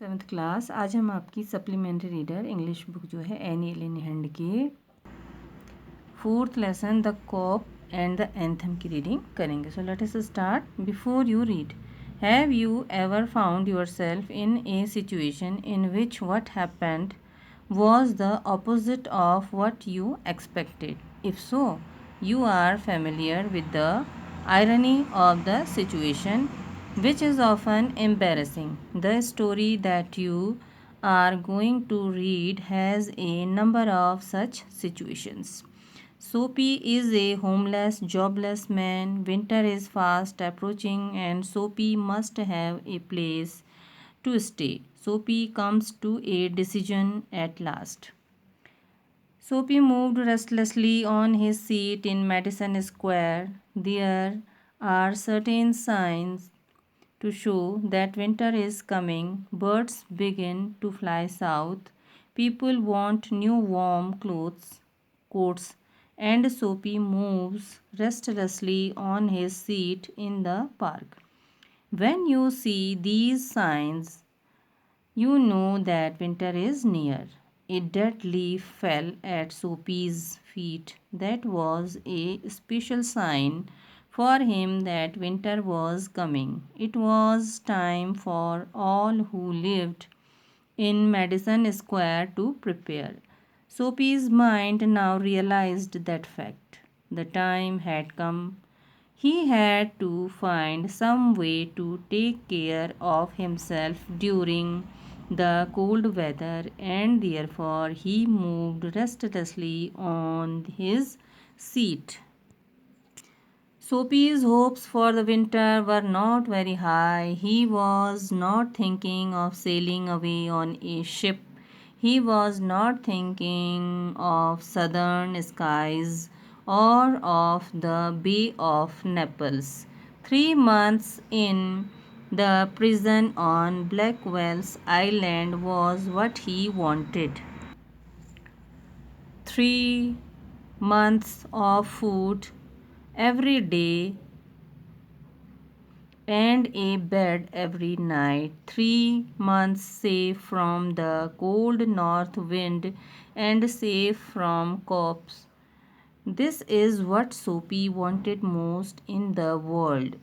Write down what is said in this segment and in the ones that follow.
7th class. आज हम आपकी सप्लीमेंट्री रीडर इंग्लिश बुक जो है एनी एलन हैंड के 4th lesson the cop and the anthem की रीडिंग करेंगे। So let us start. Before you read, have you ever found yourself in a situation in which what happened was the opposite of what you expected? If so, you are familiar with the irony of the situation, which is often embarrassing. The story that you are going to read has a number of such situations. Soapy is a homeless, jobless man. Winter is fast approaching, and Soapy must have a place to stay. Soapy comes to a decision at last. Soapy moved restlessly on his seat in Madison Square. There are certain signs to show that winter is coming. Birds begin to fly south. People want new warm clothes, coats, and Soapy moves restlessly on his seat in the park. When you see these signs, you know that winter is near. A dead leaf fell at Soapy's feet. That was a special sign for him that winter was coming. It was time for all who lived in Madison Square to prepare. Soapy's mind now realized that fact. The time had come. He had to find some way to take care of himself during the cold weather, and therefore he moved restlessly on his seat. Soapy's hopes for the winter were not very high. He was not thinking of sailing away on a ship. He was not thinking of southern skies or of the Bay of Naples. 3 months in the prison on Blackwell's Island was what he wanted. 3 months of food every day and a bed every night. 3 months safe from the cold north wind and safe from cops. This is what Soapy wanted most in the world.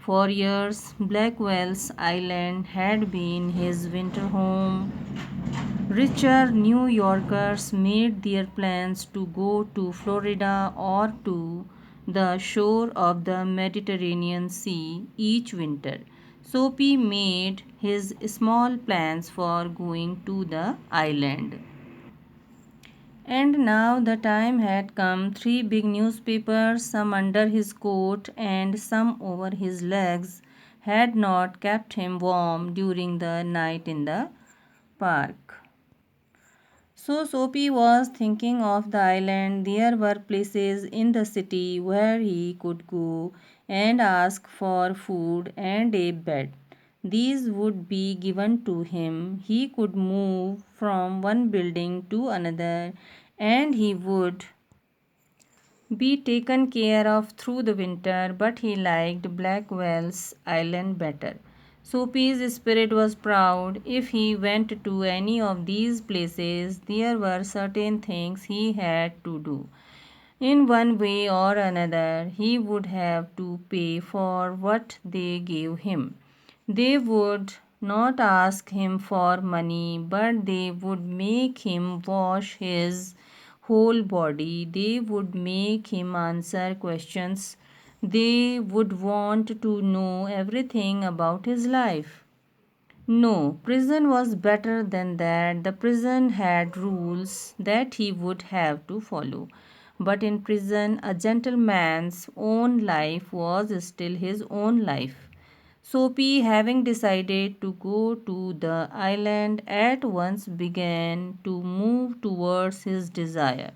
For years, Blackwell's Island had been his winter home. Richer New Yorkers made their plans to go to Florida or to the shore of the Mediterranean Sea each winter. Soapy made his small plans for going to the island. And now the time had come. 3 big newspapers, some under his coat and some over his legs, had not kept him warm during the night in the park. So Soapy was thinking of the island. There were places in the city where he could go and ask for food and a bed. These would be given to him. He could move from one building to another, and he would be taken care of through the winter, but he liked Blackwell's Island better. Soapy's spirit was proud. If he went to any of these places, there were certain things he had to do. In one way or another, he would have to pay for what they gave him. They would not ask him for money, but they would make him wash his whole body. They would make him answer questions. They would want to know everything about his life. No, prison was better than that. The prison had rules that he would have to follow. But in prison, a gentleman's own life was still his own life. Soapy, having decided to go to the island, at once began to move towards his desire.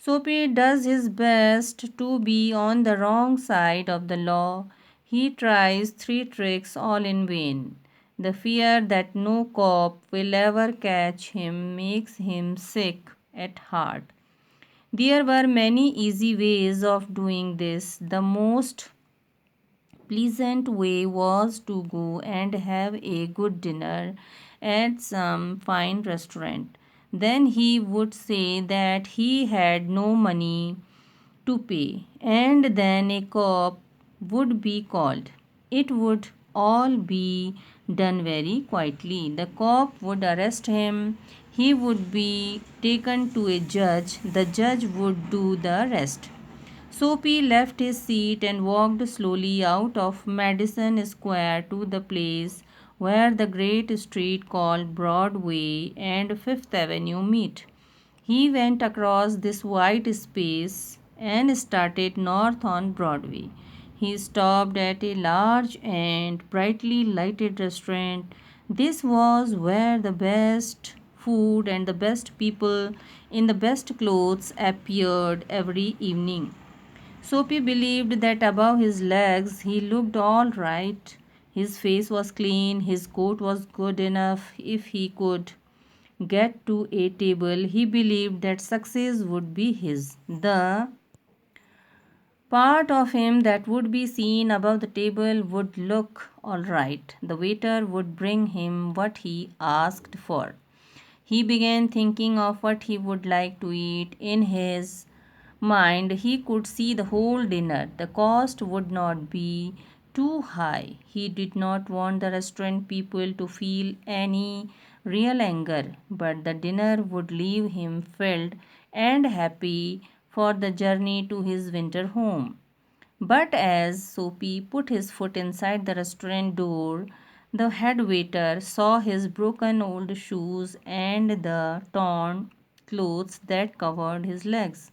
Soapy does his best to be on the wrong side of the law. He tries 3 tricks all in vain. The fear that no cop will ever catch him makes him sick at heart. There were many easy ways of doing this. The most pleasant way was to go and have a good dinner at some fine restaurant. Then he would say that he had no money to pay, and then a cop would be called. It would all be done very quietly. The cop would arrest him. He would be taken to a judge. The judge would do the rest. Soapy left his seat and walked slowly out of Madison Square to the place where the great street called Broadway and Fifth Avenue meet. He went across this wide space and started north on Broadway. He stopped at a large and brightly lighted restaurant. This was where the best food and the best people in the best clothes appeared every evening. Soapy believed that above his legs he looked all right. His face was clean, his coat was good enough. If he could get to a table, he believed that success would be his. The part of him that would be seen above the table would look all right. The waiter would bring him what he asked for. He began thinking of what he would like to eat. In his mind, he could see the whole dinner. The cost would not be too high. He did not want the restaurant people to feel any real anger, but the dinner would leave him filled and happy for the journey to his winter home. But as Soapy put his foot inside the restaurant door, the head waiter saw his broken old shoes and the torn clothes that covered his legs.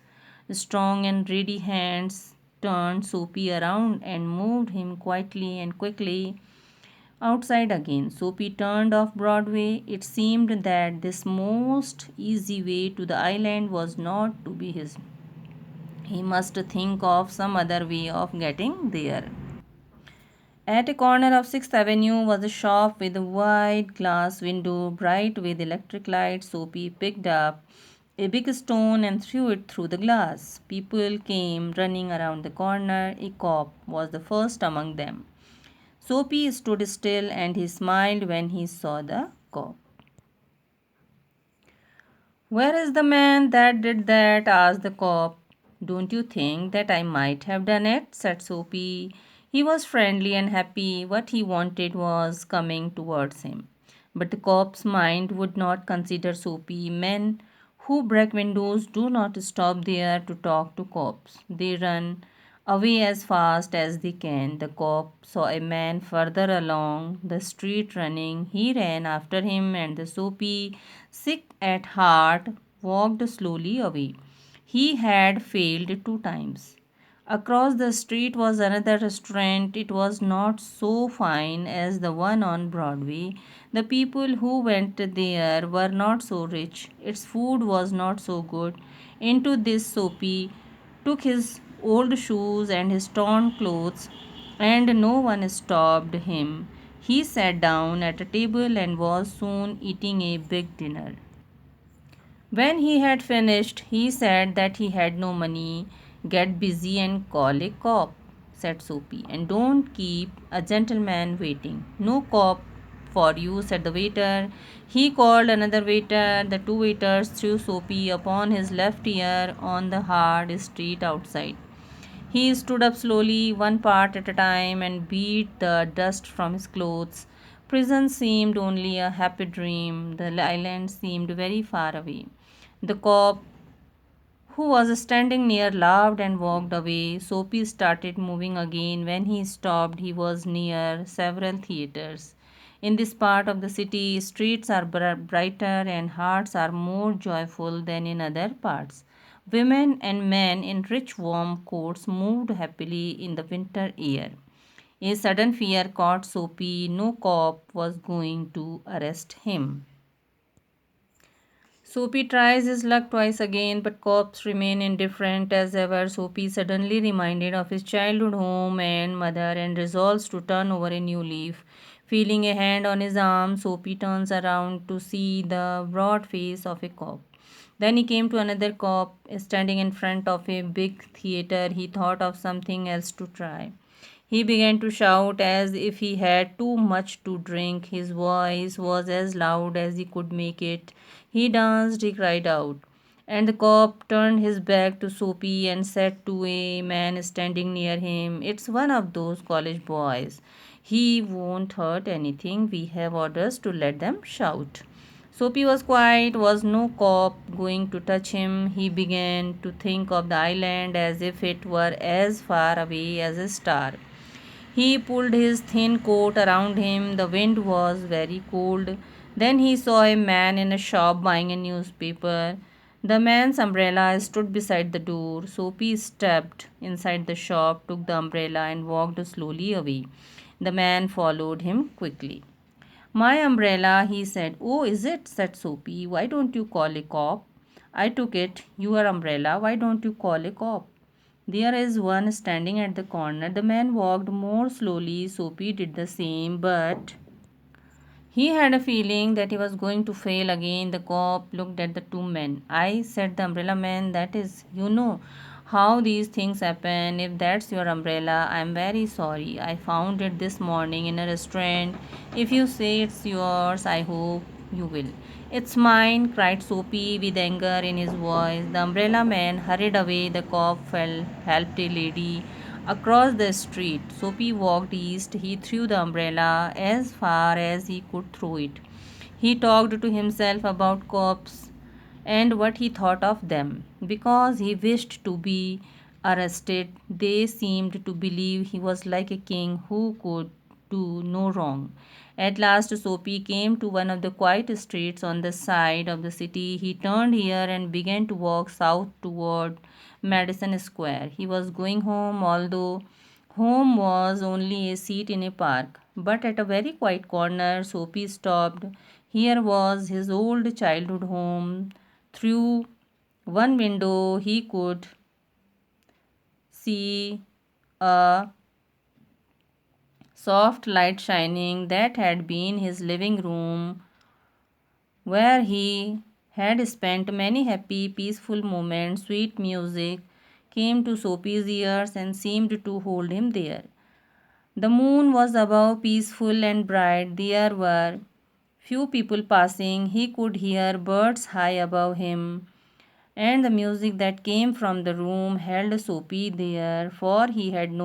Strong and ready hands turned Soapy around and moved him quietly and quickly outside again. Soapy turned off Broadway. It seemed that this most easy way to the island was not to be his. He must think of some other way of getting there. At a corner of 6th Avenue was a shop with a wide glass window, bright with electric lights. Soapy picked up a big stone and threw it through the glass. People came running around the corner. A cop was the first among them. Soapy stood still and he smiled when he saw the cop. "Where is the man that did that?" asked the cop. "Don't you think that I might have done it?" said Soapy. He was friendly and happy. What he wanted was coming towards him. But the cop's mind would not consider Soapy. Men who break windows do not stop there to talk to cops. They run away as fast as they can. The cop saw a man further along the street running. He ran after him, and the Soapy, sick at heart, walked slowly away. He had failed 2 times. Across the street was another restaurant. It was not so fine as the one on Broadway. The people who went there were not so rich. Its food was not so good. Into this Soapy took his old shoes and his torn clothes, and no one stopped him. He sat down at a table and was soon eating a big dinner. When he had finished, he said that he had no money. "Get busy and call a cop," said Soapy, "and don't keep a gentleman waiting." "No cop for you," said the waiter. He called another waiter. The two waiters threw Soapy upon his left ear on the hard street outside. He stood up slowly, one part at a time, and beat the dust from his clothes. Prison seemed only a happy dream. The island seemed very far away. The cop, who was standing near, laughed and walked away. Soapy started moving again. When he stopped, he was near several theaters. In this part of the city, streets are brighter and hearts are more joyful than in other parts. Women and men in rich warm coats moved happily in the winter air. A sudden fear caught Soapy. No cop was going to arrest him. Soapy tries his luck twice again, but cops remain indifferent as ever. Soapy suddenly reminded of his childhood home and mother and resolves to turn over a new leaf. Feeling a hand on his arm, Soapy turns around to see the broad face of a cop. Then he came to another cop standing in front of a big theater. He thought of something else to try. He began to shout as if he had too much to drink. His voice was as loud as he could make it. He danced, he cried out. And the cop turned his back to Soapy and said to a man standing near him, "It's one of those college boys. He won't hurt anything. We have orders to let them shout." Soapy was quiet. Was no cop going to touch him? He began to think of the island as if it were as far away as a star. He pulled his thin coat around him. The wind was very cold. Then he saw a man in a shop buying a newspaper. The man's umbrella stood beside the door. Soapy stepped inside the shop, took the umbrella, and walked slowly away. The man followed him quickly. "My umbrella," he said. "Oh, is it?" said Soapy. "Why don't you call a cop?" "I took it. Your umbrella. Why don't you call a cop?" "There is one standing at the corner." The man walked more slowly. Soapy did the same, but he had a feeling that he was going to fail again. The cop looked at the two men. "I," said the umbrella man, "that is, you know how these things happen. If that's your umbrella, I am very sorry. I found it this morning in a restaurant. If you say it's yours, I hope you will." "It's mine," cried Soapy with anger in his voice. The umbrella man hurried away. The cop helped a lady across the street. Soapy walked east. He threw the umbrella as far as he could throw it. He talked to himself about cops and what he thought of them. Because he wished to be arrested, they seemed to believe he was like a king who could do no wrong. At last, Soapy came to one of the quiet streets on the side of the city. He turned here and began to walk south toward Madison Square. He was going home, although home was only a seat in a park. But at a very quiet corner, Soapy stopped. Here was his old childhood home. Through one window, he could see a soft light shining. That had been his living room, where he had spent many happy, peaceful moments. Sweet music came to Soapy's ears and seemed to hold him there. The moon was above, peaceful and bright. There were few people passing. He could hear birds high above him, and the music that came from the room held Soapy there, for he had no